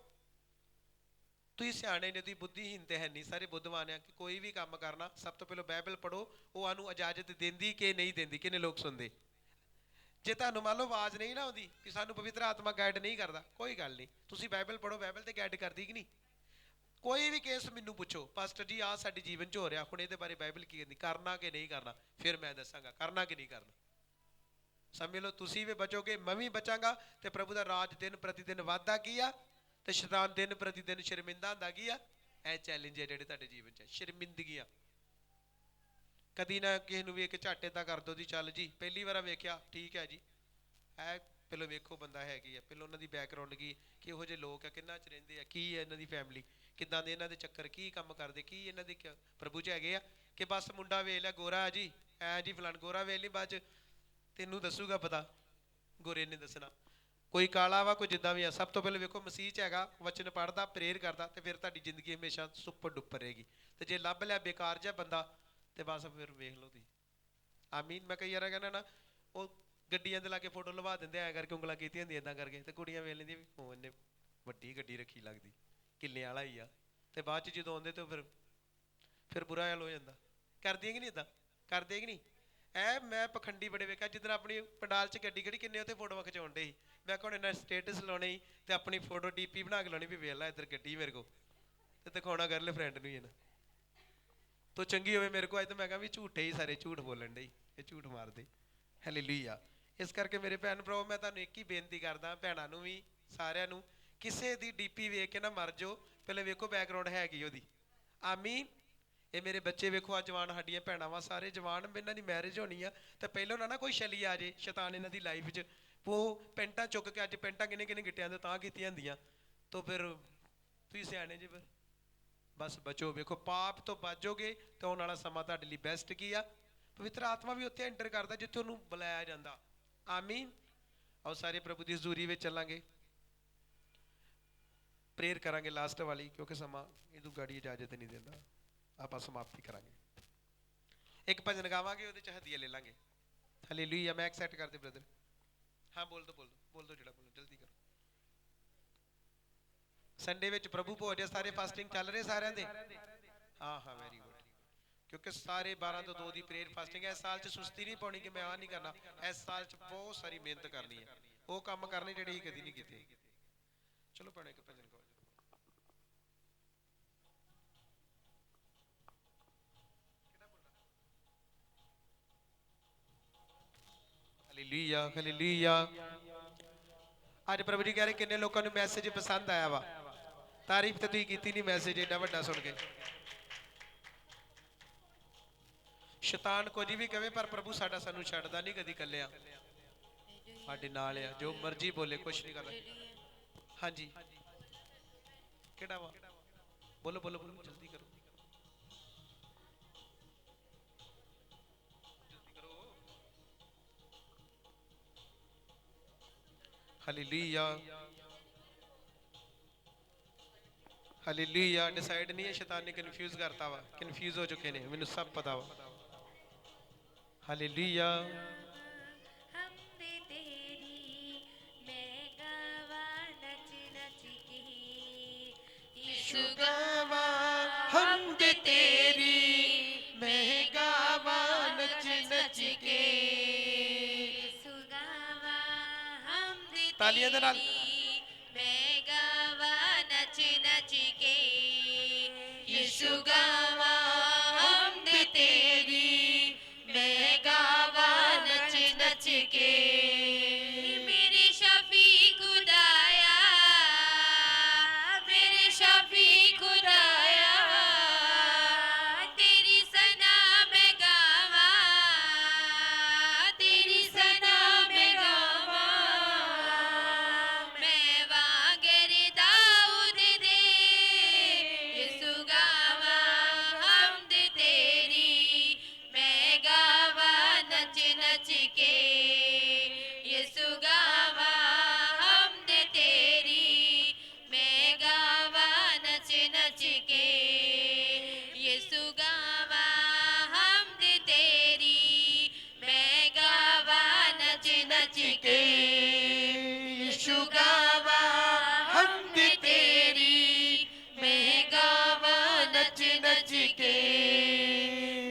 [SPEAKER 1] ਤੁਸੀਂ ਸਿਆਣੇ ਨੇ, ਤੁਸੀਂ ਬੁੱਧੀਹੀਨ ਤੇ ਹੈ ਨਹੀਂ, ਸਾਰੇ ਬੁੱਧਵਾਨ ਆ। ਕਿ ਕੋਈ ਵੀ ਕੰਮ ਕਰਨਾ ਸਭ ਤੋਂ ਪਹਿਲਾਂ ਬਾਈਬਲ ਪੜ੍ਹੋ, ਉਹ ਸਾਨੂੰ ਇਜਾਜ਼ਤ ਦਿੰਦੀ ਕਿ ਨਹੀਂ ਦਿੰਦੀ। ਕਿੰਨੇ ਲੋਕ ਸੁਣਦੇ? ਜੇ ਤੁਹਾਨੂੰ ਮੰਨ ਲਓ ਆਵਾਜ਼ ਨਹੀਂ ਨਾ ਆਉਂਦੀ ਕਿ ਸਾਨੂੰ ਪਵਿੱਤਰ ਆਤਮਾ ਗਾਈਡ ਨਹੀਂ ਕਰਦਾ, ਕੋਈ ਗੱਲ ਨਹੀਂ, ਤੁਸੀਂ ਬਾਈਬਲ ਪੜ੍ਹੋ, ਬਾਈਬਲ ਤੇ ਗਾਈਡ ਕਰਦੀ ਕਿ ਨਹੀਂ? ਕੋਈ ਵੀ ਕੇਸ ਮੈਨੂੰ ਪੁੱਛੋ, ਪਾਸਟਰ ਜੀ ਆਹ ਸਾਡੇ ਜੀਵਨ 'ਚ ਹੋ ਰਿਹਾ, ਹੁਣ ਇਹਦੇ ਬਾਰੇ ਬਾਈਬਲ ਕੀ ਕਹਿੰਦੀ, ਕਰਨਾ ਕਿ ਨਹੀਂ ਕਰਨਾ? ਫਿਰ ਮੈਂ ਦੱਸਾਂਗਾ ਕਰਨਾ ਕਿ ਨਹੀਂ ਕਰਨਾ। ਸਮਝ ਲਓ ਤੁਸੀਂ ਵੀ ਬਚੋਗੇ, ਮੈਂ ਵੀ ਬਚਾਂਗਾ, ਤੇ ਪ੍ਰਭੂ ਦਾ ਰਾਜ ਦਿਨ ਪ੍ਰਤੀ ਦਿਨ ਵੱਧਦਾ ਕੀ ਆ, ਤੇ ਸ਼ੈਤਾਨ ਦਿਨ ਪ੍ਰਤੀ ਦਿਨ ਸ਼ਰਮਿੰਦਾ ਹੁੰਦਾ ਕੀ ਆ। ਇਹ ਚੈਲੰਜ ਹੈ ਜਿਹੜੇ ਤੁਹਾਡੇ ਜੀਵਨ 'ਚ, ਸ਼ਰਮਿੰਦਗੀਆਂ। ਕਦੀ ਨਾ ਕਿਸੇ ਨੂੰ ਵੇਖ ਕੇ ਝੱਟ ਏਦਾਂ ਕਰ ਦੋ ਜੀ, ਚੱਲ ਜੀ ਪਹਿਲੀ ਵਾਰ ਵੇਖਿਆ ਠੀਕ ਹੈ ਜੀ, ਇਹ ਪਹਿਲਾਂ ਵੇਖੋ ਬੰਦਾ ਹੈਗੀ ਆ, ਪਹਿਲਾਂ ਉਹਨਾਂ ਦੀ ਬੈਕਗਰਾਉਂਡ ਕੀ, ਕਿਹੋ ਜਿਹੇ ਲੋਕ ਆ, ਕਿੰਨਾ 'ਚ ਰਹਿੰਦੇ ਆ, ਕੀ ਹੈ ਇਹਨਾਂ ਦੀ ਫੈਮਿਲੀ, ਕਿੱਦਾਂ ਦੇ ਇਹਨਾਂ ਦੇ ਚੱਕਰ, ਕੀ ਕੰਮ ਕਰਦੇ, ਕੀ ਇਹਨਾਂ ਦੇ ਪ੍ਰਭੂ 'ਚ ਹੈਗੇ ਆ। ਕਿ ਬਸ ਮੁੰਡਾ ਵੇਖ ਲਿਆ ਗੋਰਾ ਆ ਜੀ, ਐ ਜੀ ਫਲਾਣ ਗੋਰਾ ਵੇਖ ਲਈ, ਬਾਅਦ 'ਚ ਤੈਨੂੰ ਦੱਸੂਗਾ ਪਤਾ, ਗੋਰੇ ਨੇ ਦੱਸਣਾ। ਕੋਈ ਕਾਲਾ ਵਾ, ਕੋਈ ਜਿੱਦਾਂ ਵੀ ਆ। ਸਭ ਤੋਂ ਪਹਿਲਾਂ ਵੇਖੋ ਮਸੀਹ 'ਚ ਹੈਗਾ, ਵਚਨ ਪੜ੍ਹਦਾ, ਪ੍ਰੇਅਰ ਕਰਦਾ, ਤੇ ਫਿਰ ਤੁਹਾਡੀ ਜ਼ਿੰਦਗੀ ਹਮੇਸ਼ਾ ਸੁੱਪਰ ਡੁੱਪਰ ਰਹੇਗੀ। ਤੇ ਜੇ ਲੱਭ ਲਿਆ ਬੇਕਾਰ ਜਿਹਾ ਬੰਦਾ, ਤੇ ਬਸ ਫਿਰ ਵੇਖ ਲਓ ਤੁਸੀਂ। ਆਮੀਨ। ਮੈਂ ਕਈ ਵਾਰ ਕਹਿੰਦਾ ਨਾ, ਉਹ ਗੱਡੀਆਂ ਦੇ ਲਾ ਕੇ ਫੋਟੋ ਲਵਾ ਦਿੰਦੇ, ਐਂ ਕਰਕੇ ਉਂਗਲਾਂ ਕੀਤੀਆਂ ਹੁੰਦੀਆਂ ਇੱਦਾਂ ਕਰਕੇ, ਤੇ ਕੁੜੀਆਂ ਵੇਖ ਲੈਂਦੀਆਂ ਵੀ ਉਹ ਇਹਨੇ ਵੱਡੀ ਗੱਡੀ ਰੱਖੀ ਲੱਗਦੀ, ਕਿੱਲਿਆਂ ਵਾਲਾ ਹੀ ਆ। ਤੇ ਬਾਅਦ 'ਚ ਜਦੋਂ ਆਉਂਦੇ ਤਾਂ ਫਿਰ ਬੁਰਾ ਹਾਲ ਹੋ ਜਾਂਦਾ। ਕਰਦੀਆਂ ਕਿ ਨਹੀਂ ਇੱਦਾਂ? ਕਰਦੇ ਕਿ ਨਹੀਂ? ਐ ਮੈਂ ਪਖੰਡੀ ਬੜੇ ਵੇਖਿਆ, ਜਿੱਦਣ ਆਪਣੀ ਪੰਡਾਲ 'ਚ ਗੱਡੀ ਖੜੀ, ਕਿੰਨੇ ਉੱਥੇ ਫੋਟੋਆਂ ਖਿਚਾਉਣ ਡੇ ਸੀ। ਮੈਂ ਕਿਹਾ ਹੁਣ ਇਹਨਾਂ ਸਟੇਟਸ ਲਾਉਣੇ ਸੀ, ਤੇ ਆਪਣੀ ਫੋਟੋ ਡੀਪੀ ਬਣਾ ਕੇ ਲਾਉਣੀ ਵੀ ਵੇਖ ਲਾ ਇੱਧਰ ਗੱਡੀ ਮੇਰੇ ਕੋਲ, ਤੇ ਦਿਖਾਉਣਾ ਗਰਲ ਫਰੈਂਡ ਨੂੰ ਹੀ ਨਾ, ਤੋ ਚੰਗੀ ਹੋਵੇ ਮੇਰੇ ਕੋਲ ਅੱਜ। ਤਾਂ ਮੈਂ ਕਿਹਾ ਵੀ ਝੂਠੇ ਹੀ ਸਾਰੇ, ਝੂਠ ਬੋਲਣ ਡੇ, ਇਹ ਝੂਠ ਮਾਰਦੇ। ਹਾਲੇਲੂਇਆ। ਇਸ ਕਰਕੇ ਮੇਰੇ ਭੈਣ ਭਰਾਵੋ, ਮੈਂ ਤੁਹਾਨੂੰ ਇੱਕ ਹੀ ਬੇਨਤੀ ਕਰਦਾ, ਭੈਣਾਂ ਨੂੰ ਵੀ ਸਾਰਿਆਂ ਨੂੰ, ਕਿਸੇ ਦੀ ਡੀਪੀ ਵੇਖ ਕੇ ਨਾ ਮਰ ਜਾਓ, ਪਹਿਲੇ ਵੇਖੋ ਬੈਕਗਰਾਉਂਡ ਹੈ ਕੀ ਉਹਦੀ। ਆਮੀਨ। ਇਹ ਮੇਰੇ ਬੱਚੇ ਵੇਖੋ ਆ ਜਵਾਨ, ਸਾਡੀਆਂ ਭੈਣਾਂ ਵਾ ਸਾਰੇ ਜਵਾਨ, ਇਹਨਾਂ ਦੀ ਮੈਰਿਜ ਹੋਣੀ ਆ, ਤੇ ਪਹਿਲਾਂ ਨਾ ਕੋਈ ਛਲੀ ਆ ਜੇ ਸ਼ੈਤਾਨ ਇਹਨਾਂ ਦੀ ਲਾਈਫ 'ਚ, ਉਹ ਪੈਂਟਾਂ ਚੁੱਕ ਕੇ, ਅੱਜ ਪੈਂਟਾਂ ਕਿੰਨੇ ਕਿੰਨੇ ਗਿੱਟਿਆਂ ਦੇ ਤਾਂ ਕੀਤੀਆਂ ਹੁੰਦੀਆਂ, ਤਾਂ ਫਿਰ ਤੁਸੀਂ ਸਿਆਣੇ ਜੇ, ਫਿਰ ਬਸ ਬਚੋ। ਵੇਖੋ ਪਾਪ ਤੋਂ ਬਚੋਗੇ ਤੇ ਆਉਣ ਵਾਲਾ ਸਮਾਂ ਤੁਹਾਡੇ ਲਈ ਬੈਸਟ ਕੀ ਆ? ਪਵਿੱਤਰ ਆਤਮਾ ਵੀ ਉੱਥੇ ਐਂਟਰ ਕਰਦਾ ਜਿੱਥੇ ਉਹਨੂੰ ਬੁਲਾਇਆ ਜਾਂਦਾ। ਆਮੀਨ। ਆਓ ਸਾਰੇ ਪ੍ਰਭੂ ਦੀ ਹਜ਼ੂਰੀ ਵਿੱਚ ਚੱਲਾਂਗੇ, ਪ੍ਰੇਅਰ ਕਰਾਂਗੇ ਲਾਸਟ ਵਾਲੀ, ਕਿਉਂਕਿ ਸਮਾਂ ਇਹਨੂੰ ਗਾੜੀ ਇਜਾਜ਼ਤ ਨਹੀਂ ਦਿੰਦਾ। ਆਪਾਂ ਸਮਾਪਤੀ ਕਰਾਂਗੇ, ਇੱਕ ਭਜਨ ਗਾਵਾਂਗੇ, ਉਹਦੇ 'ਚ ਹਦੀਆ ਲੈ ਲਾਂਗੇ। ਹਾਲੇਲੂਇਆ। ਮੈਂ ਐਕਸੈਪਟ ਕਰਦੇ ਬ੍ਰਦਰ। ਹਾਂ ਬੋਲ ਦੋ ਜਿਹੜਾ ਬੋਲੋ, ਜਲਦੀ ਕਰੋ। ਸੰਡੇ ਵਿੱਚ ਪ੍ਰਭੂ ਭੋਜ ਆ, ਸਾਰੇ ਫਾਸਟਿੰਗ ਚੱਲ ਰਹੇ ਸਾਰਿਆਂ ਦੇ? ਹਾਂ ਹਾਂ ਵੈਰੀ ਗੁੱਡ। ਕਿਉਂਕਿ ਸਾਰੇ 12 ਤੋਂ 2 ਦੀ ਪ੍ਰੇਅਰ ਫਾਸਟਿੰਗ ਹੈ। ਇਸ ਸਾਲ 'ਚ ਸੁਸਤੀ ਨਹੀਂ ਪਾਉਣੀ ਕਿ ਮੈਂ ਆਹ ਨਹੀਂ ਕਰਨਾ, ਇਸ ਸਾਲ 'ਚ ਬਹੁਤ ਸਾਰੀ ਮਿਹਨਤ ਕਰਨੀ ਹੈ, ਉਹ ਕੰਮ ਕਰਨੇ ਜਿਹੜੇ ਅਸੀਂ ਕਦੀ ਨਹੀਂ ਕੀਤੇ। ਚਲੋ ਭੈਣੇ ਇੱਕ ਭਜਨ ਗਾਓ। Hallelujah hallelujah. ਅੱਜ ਪ੍ਰਭੂ ਜੀ ਕਹਿ ਰਹੇ ਕਿੰਨੇ ਲੋਕਾਂ ਨੂੰ ਮੈਸੇਜ ਪਸੰਦ ਆਇਆ ਵਾ। ਤਾਰੀਫ ਤਾਂ ਤੁਸੀਂ ਕੀਤੀ ਨਹੀਂ ਮੈਸੇਜ ਏਡਾ ਵੱਡਾ ਸੁਣ ਕੇ। ਸ਼ੈਤਾਨ ਕੁਝ ਵੀ ਕਵੇ, ਪਰ ਪ੍ਰਭੂ ਸਾਡਾ ਸਾਨੂੰ ਛੱਡਦਾ ਨਹੀਂ ਕਦੀ ਇਕੱਲਿਆਂ, ਸਾਡੇ ਨਾਲ ਆ, ਜੋ ਮਰਜ਼ੀ ਬੋਲੇ ਕੁਛ ਨਹੀਂ ਕਰਦਾ। ਹਾਂਜੀ ਕਿਹੜਾ ਵਾ? ਬੋਲੋ ਬੋਲੋ ਬੋਲੋ, ਜਲਦੀ ਕਰੋ ਜਲਦੀ ਕਰੋ। Hallelujah hallelujah. ਡਿਸਾਈਡ ਨਹੀਂ ਹੈ, ਸ਼ੈਤਾਨ ਨੇ ਕਨਫਿਊਜ਼ ਕਰਤਾ ਵਾ, ਕਨਫਿਊਜ਼ ਹੋ ਚੁੱਕੇ ਨੇ, ਮੈਨੂੰ ਸਭ ਪਤਾ ਵਾ। ਹਾਲੇਲੂਇਆ। यीशु गावा हमद तेरी, मैं गावा नच नच के। यीशु गावा तालियां दे नाल
[SPEAKER 2] मैं गावा नच नच के यीशु गावा हमद तेरी मैं गावा नच नच के मेरे शफी खुदाया मेरे शफी खुदाया तेरी सना मैं गावा तेरी सना मैं गावा मैं वागर दाऊद दे यीशु गावा हमद तेरी मैं गावा नच नच के यीशु गावा हमद तेरी मैं गावा नच नच के यीशु गावा हमद तेरी मैं गावा नच नच के यीशु गावा हमद तेरी मैं गावा नच नच के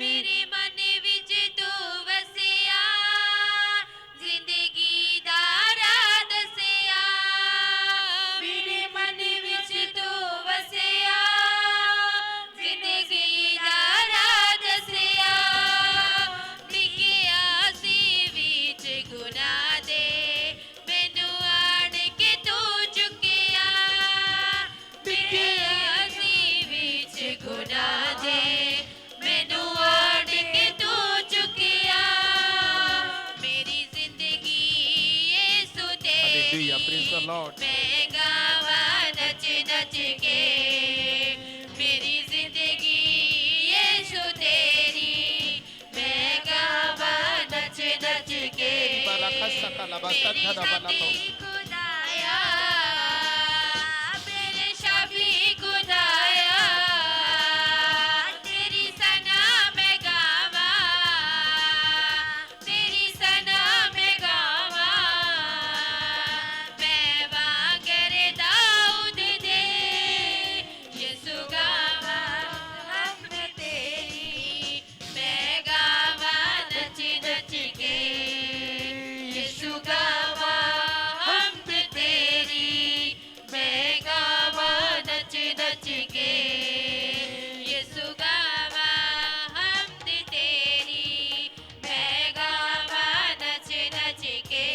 [SPEAKER 2] मेरे मन विच तू वसिया जिंदगी दा राह दसिया मेरे मन विच तू वसिया जिंदगी दा राह दसिया लिखिया सी विच गुनाह दे मैनू आण के तू चुकिया लिखिया सी विच गुनाह दे मैनू आण के तू चुकिया मेरी जिंदगी यीशु
[SPEAKER 1] हालेलुया प्रेज द
[SPEAKER 2] तेरी
[SPEAKER 1] लॉर्ड
[SPEAKER 2] मैं गावा नच नच के मेरी जिंदगी यीशु तेरी मैं गावा नच नच के
[SPEAKER 1] बालाका सकला बस्ता
[SPEAKER 2] मेरे
[SPEAKER 1] धरा बालाको
[SPEAKER 2] शफी खुदाया मेरे शफी खुदाया तेरी सना मैं गावा तेरी सना मैं गावा मैं वागर दाऊद दे यीशु गावा हमद तेरी मैं गावा नच नच के यीशु गावा हमद तेरी मैं गावा नच नच के यीशु गावा हमद तेरी मैं गावा नच नच के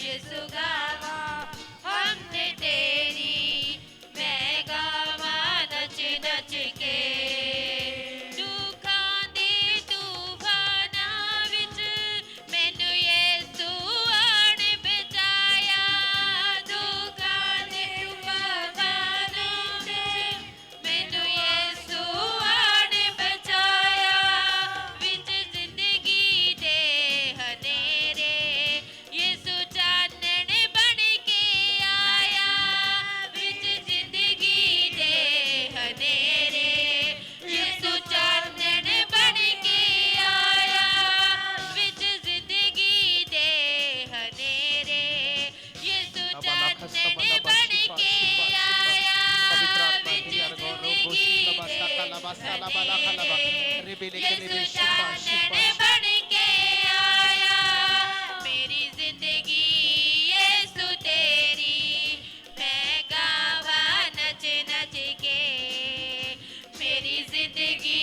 [SPEAKER 2] यीशु गावा हमद तेरी मैं गावा नच नच के दुखां दे तूफानां विच मैनू यीशु आण बचाया दुखां दे तूफानां विच मैनू यीशु आण बचाया विच जिंदगी दे हनेरे यीशु चानण बन के आया विच जिंदगी दे हनेरे यीशु चानण बन के आया विच जिंदगी दे हनेरे यीशु चानण बन के आया
[SPEAKER 1] पवित्र आत्मा
[SPEAKER 2] विच
[SPEAKER 1] की अर्गो रो
[SPEAKER 2] जिंदगी
[SPEAKER 1] गोशी बस्ता कला बस्ता ला बाला कला बा रिबेले के
[SPEAKER 2] यीशु
[SPEAKER 1] लिए शिफा
[SPEAKER 2] चानण
[SPEAKER 1] शिफा
[SPEAKER 2] बन के आया मेरी जिंदगी यीशु तेरी मैं गावा नच नच के मेरी जिंदगी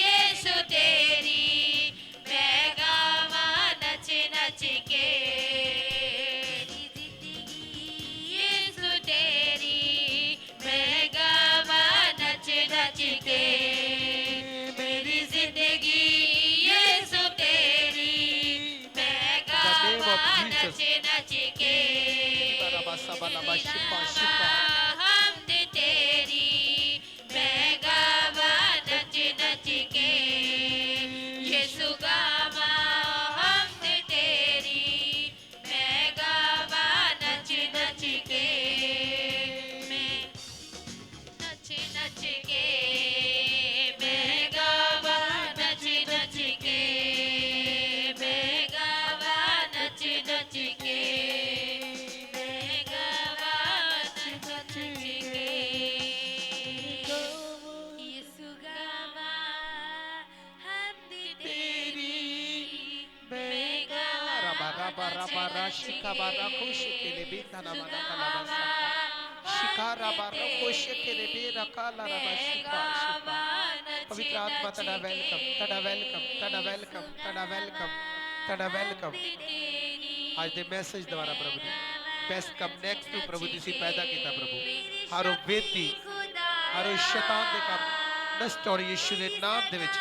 [SPEAKER 2] यीशु तेरी मैं गावा नच नच के मेरी जिंदगी यीशु तेरी मैं गावा नच नच के मेरी जिंदगी यीशु तेरी मैं गावा नच नच के
[SPEAKER 1] बाला बस्ता बाला बा शिफा
[SPEAKER 2] गावा
[SPEAKER 1] शिफा
[SPEAKER 2] हमद तेरी मैं गावा नच नच के यीशु गावा हमद तेरी मैं गावा नच नच के मैं नच नच के मैं गावा नच नच के मैं गावा नच नच के मैं गावा नच
[SPEAKER 1] barashika barakosh kelebe tanamana kalabasaka. Shikara barakosh kelebe rakala rabashipa shipa. पवित्र आत्मा तड़ा वेलकम तड़ा वेलकम तड़ा वेलकम तड़ा वेलकम तड़ा वेलकम आज दे मैसेज द्वारा प्रभु ने बेस्ट कम नेक्स्ट टू प्रभु जिसी पैदा किया प्रभु हर बेती हर शैतान दे काम नष्ट और यीशु दे नाम दे विच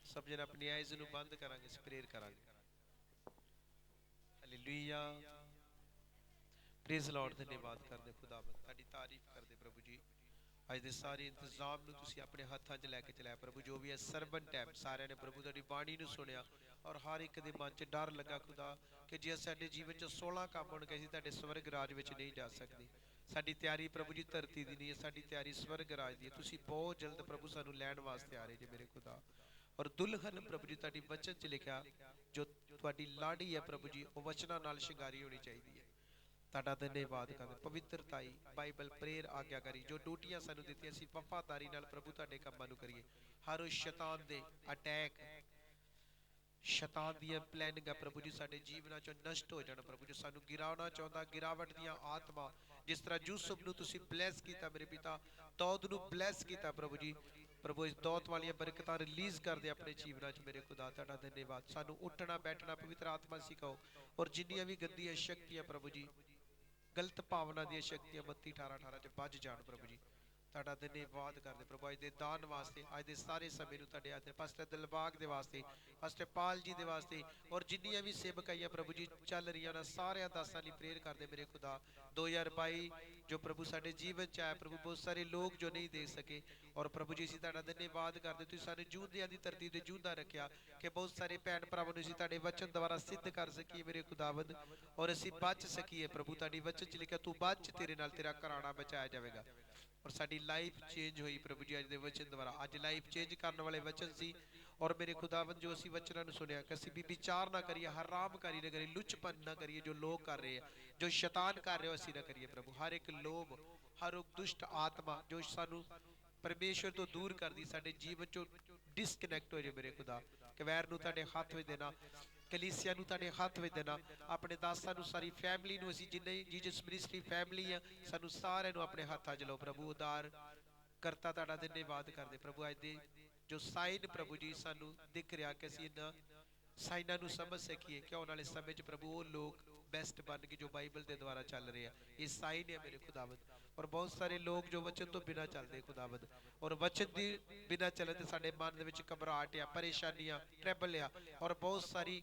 [SPEAKER 1] सब जन अपनी आईज नु बंद करांगे प्रेयर करांगे हालेलुया प्रेज लॉर्ड धन्यवाद करदे खुदावंद ताड़ी तारीफ करदे प्रभु जी आज दे सारे इंतजाम नु तुसी अपने हाथां च लेके चलाया प्रभु जो भी है सर्वेंट है सारे ने प्रभु ताड़ी बाणी नु सुनिया और हर एक दे मन च डर लगा खुदा कि जे साडे जीवन च 16 काम होणगे असीं ताडे स्वर्ग राज विच नहीं जा सकदे साडी तैयारी प्रभु जी धरती दी नहीं है साडी तैयारी स्वर्ग राज दी है तुसी बहुत जल्द प्रभु सानू लैण वास्ते आ रहे जे मेरे खुदा और दुल्हन प्रभु जी ताड़ी वचन च लिखा जो तुहाडी लाड़ी है प्रभु जी वो वचनां नाल शिंगारी होनी चाहिए है ताड़ा धन्यवाद करदे पवित्रताई बाइबल प्रेयर आज्ञाकारी जो ड्यूटियां सानू दित्तियां सी वफादारी नाल प्रभु तुहाडे कामां नू करिए हर शैतान दे अटैक शैतान दी प्लानिंग प्रभु जी साडे जीवनां चों नष्ट हो जाण प्रभु जी सानू गिरावना चाहुंदा गिरावट दियां आत्मा जिस तरह यूसुफ नू तुसी ब्लेस कीता मेरे पिता दाऊद नू ब्लेस कीता प्रभु जी प्रभु इस दौत वाली बरकतां रिलीज कर दे अपने जीवनां च मेरे खुदा तुहाडा धन्यवाद सानू उठना बैठना पवित्र आत्मा सिखाओ और जिन्नियां भी गंदियां शक्तियां प्रभु जी गलत भावना दी शक्तियां 32 18 18 च बज जाण प्रभु जी तुहाडा धन्यवाद करदे प्रभु अज दे दान वास्ते अज दे सारे समय नू तुहाडे हत्थ पास्टर दिलबाग दे वास्ते पास्टर पाल जी दे वास्ते और जिन्नियां भी सेवकाइयां प्रभु जी चल रही उन्हां सारे दासां लई प्रेयर करदे मेरे खुदा 2022 जो प्रभु साडे जीवन च आया प्रभु बहुत सारे लोग जो नहीं दे सके और प्रभु जी असीं तुहाडा धन्यवाद करदे तुसीं सानू जूंदियां दी धरती ते जूंदा रखिया कि बहुत सारे भैन भरावां नू असीं तुहाडे वचन द्वारा सिद्ध कर सकीए मेरे खुदावंद और असीं बच सकीए प्रभु तुहाडी वचन च लिखिया तू बच तेरे नाल तेरा घराना बचाया जाएगा और साडी लाइफ चेंज हुई प्रभु जी अज दे वचन द्वारा अज लाइफ चेंज करने वाले वचन सी और मेरे खुदावंद जो असीं वचनां नू सुनिया कि असीं भी विचार ना करिए हरामकारी ना करिए लुचपन ना करिए जो लोग कर रहे हैं जो शैतान कर रहे हो असीं ना करिए प्रभु हर एक लोभ हर एक दुष्ट आत्मा जो सानू परमेश्वर तो दूर कर दी साडे जीवन चो डिस्कनैक्ट हो जाए मेरे खुदा कि वैर नू तुहाडे हाथ विच देना कलीसिया नू तुहाडे हाथ विच देना अपने दासां नू सारी फैमिली नू असीं जिन्ने जीसस मिनिस्ट्री फैमिली है सानू सारे नू अपने हाथां च लो प्रभु उदार करता तुहाडा धन्यवाद करदे प्रभु अज दे जो साइन प्रभु जी सानू दिख रहा कि असीं इन्हां साइनां नू समझ सकीए कि आने वाले समय च प्रभु वो लोग बेस्ट बन के जो बाइबल के द्वारा चल रहे हैं ये साइन है मेरे खुदावंद और बहुत सारे लोग जो वचन तो बिना चलते खुदावंद और वचन दी बिना चले तो साडे मन दे विच घबराहट आ परेशानियां ट्रबल आ और बहुत सारी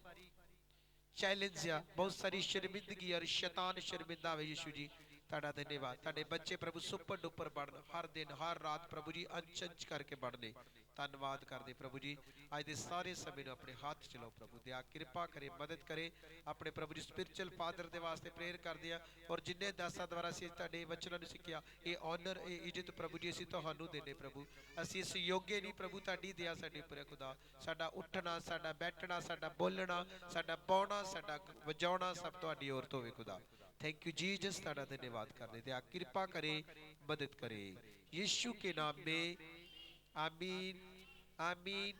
[SPEAKER 1] चैलेंज आ बहुत सारी शर्मिंदगी और शैतान शर्मिंदा होवे यीशु जी तुहाडा धन्यवाद तुहाडे बच्चे प्रभु सुपर डुपर बढ़न हर दिन हर रात प्रभु जी अंच अंच करके बढ़ने ਧੰਨਵਾਦ ਕਰਦੇ ਪ੍ਰਭੂ ਜੀ। ਅੱਜ ਦੇ ਸਾਰੇ ਸਮੇਂ ਨੂੰ ਆਪਣੇ ਹੱਥ ਚ ਲਓ ਪ੍ਰਭੂ, ਦਿਆ ਕਿਰਪਾ ਕਰੇ, ਮਦਦ ਕਰੇ। ਆਪਣੇ ਪ੍ਰਭੂ ਜੀ ਸਪਿਰਚੁਅਲ ਫਾਦਰ ਦੇ ਵਾਸਤੇ ਪ੍ਰੇਅਰ ਕਰਦੇ ਆ, ਔਰ ਜਿੰਨੇ ਦਾਸਾਂ ਦੁਆਰਾ ਅਸੀਂ ਤੁਹਾਡੇ ਵਚਨਾਂ ਨੂੰ ਸਿੱਖਿਆ, ਇਹ ਆਨਰ, ਇਹ ਇੱਜ਼ਤ ਪ੍ਰਭੂ ਜੀ ਅਸੀਂ ਤੁਹਾਨੂੰ ਦੇਣੇ ਪ੍ਰਭੂ। ਅਸੀਂ ਇਸ ਯੋਗੇ ਨਹੀਂ ਪ੍ਰਭੂ, ਤੁਹਾਡੀ ਦਿਆ ਸਾਡੇ ਉੱਪਰ ਹੈ ਖੁਦਾ। ਸਾਡਾ ਉੱਠਣਾ, ਸਾਡਾ ਬੈਠਣਾ, ਸਾਡਾ ਬੋਲਣਾ, ਸਾਡਾ ਪਾਉਣਾ, ਸਾਡਾ ਵਜਾਉਣਾ ਸਭ ਤੁਹਾਡੀ ਔਰ ਤੋਂ ਹੋਵੇ ਖੁਦਾ। थैंक यू जीसस, तारा धन्यवाद करने दे, कृपा करे, मदद करे यीशु के नाम में, आमीन आमीन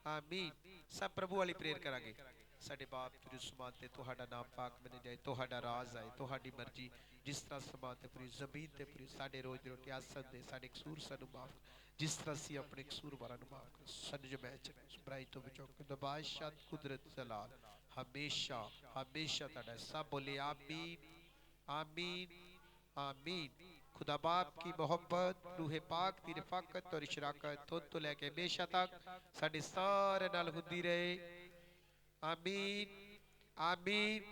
[SPEAKER 1] आमीन। सब प्रभु वाली प्रेयर करांगे। साडे बाप तेरे समान ते तुहाडा नाम पाक बने जाए, तुहाडा राज आए, तुहाडी मर्जी जिस तरह समान ते पूरी जमीन ते पूरी साडे रोज दी रोटी आसन दे, साडे कसूर सानू माफ, जिस तरह सी अपने कसूर वाला नु माफ कर। सन जो मैच बुराई तो बचाओ, खुदा बादशाह कुदरत जलाल हमेशा हमेशा ताड़ा। सब बोले आमीन आमीन आमीन। खुदा बाप की मोहब्बत, रूहे पाक की रफाकत और इशराकत तुद तो लेके हमेशा तक साडे सारे नाल हुंदी रहे। आमीन आमीन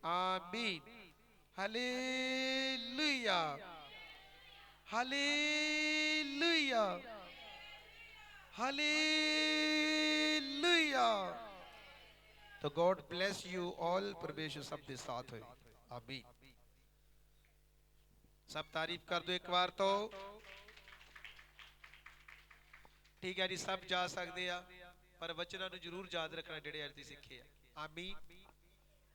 [SPEAKER 1] आमीन। Hallelujah hallelujah hallelujah. तो गॉड ब्लेस यू ऑल। परमेश्वर सब दे साथ हो। आमीन। सब तारीफ कर दो एक बार तो। ठीक है जी, सब जा सकते हैं, पर वचनों ਨੂੰ ਜ਼ਰੂਰ ਯਾਦ ਰੱਖਣਾ ਜਿਹੜੇ ਅੱਜ ਤੁਸੀਂ ਸਿੱਖੇ ਆ। ਆਮੀਨ।